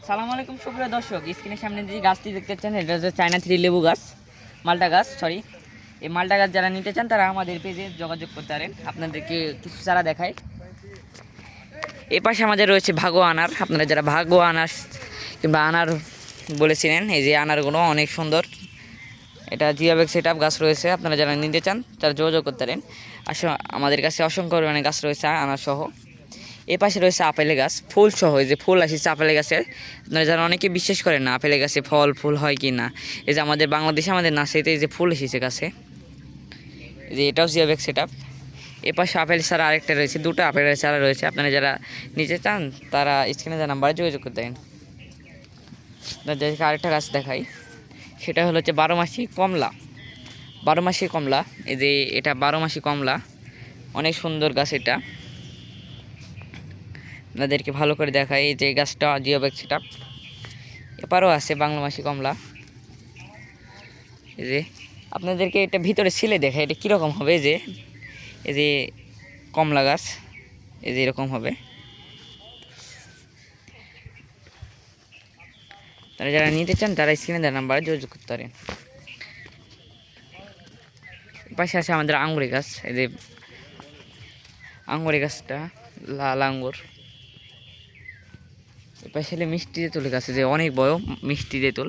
সালাম আলাইকুম সুপ্রিয় দর্শক, স্ক্রিনের সামনে যে গাছটি দেখতে পাচ্ছেন এটা হচ্ছে চায়না থ্রি লেবু গাছ, মালটা গাছ সরি। এই মালটা গাছ যারা নিতে চান তারা আমাদের পেজে যোগাযোগ করতে পারেন। আপনাদেরকে কিছু চারা দেখাই। এ পাশে আমাদের রয়েছে ভাগো আনার। আপনারা যারা ভাগো আনার কিংবা আনার বলেছিলেন, এই যে আনারগুলো অনেক সুন্দর। এটা জিয়াবেগ সেট আপ গাছ রয়েছে, আপনারা যারা নিতে চান তারা যোগাযোগ করতে পারেন। আমাদের কাছে অসংখ্য পরিমাণে গাছ রয়েছে আনার সহ। এ পাশে রয়েছে আপেলের গাছ, ফুল সহ। এই যে ফুল আসছে আপেলের গাছের, আপনারা যারা অনেকে বিশ্বাস করেন না আপেলের গাছে ফল ফুল হয় কি না, এই যে আমাদের বাংলাদেশে আমাদের নার্সারিতে এই যে ফুল এসেছে গাছে, এই যে এটাও জিয়াবেগ সেট আপ। এ পাশে আপেল চারা আরেকটা রয়েছে, দুটো আপেলের চারা রয়েছে। আপনারা যারা নিতে চান তারা স্ক্রিনে যে নাম্বারে যোগাযোগ করতে পারেন। যাদেরকে আরেকটা গাছ দেখাই, সেটা হচ্ছে 12 মাসি কমলা। 12 মাসি কমলা, এই যে এটা 12 মাসি কমলা, অনেক সুন্দর গাছ এটা। আপনাদেরকে ভালো করে দেখাই, এই যে গাছটা জিওব্যাগ সেটআপ। এপারও আছে বাংলা মাসি কমলা। এই যে আপনাদেরকে এটা ভিতরে ছিলে দেখাই এটা কীরকম হবে। এই যে কমলা গাছ, এই যে এরকম হবে। তারা যারা নিতে চান তারা স্ক্রিনে দেওয়া নাম্বারে যোগাযোগ করতে পারেন। পাশে আছে আমাদের আঙ্গুরি গাছ, এই যে আঙ্গুরি গাছটা লাল আঙ্গুর। এপাশে মিষ্টি তেঁতুল গাছে, যে অনেক বড় মিষ্টি তেঁতুল।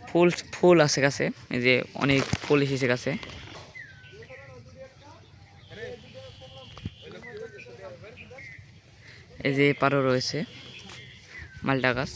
ফুল ফুল আছে গাছে, এই যে অনেক ফুল এসেছে গাছে। এই যে পারও রয়েছে মালটা গাছ।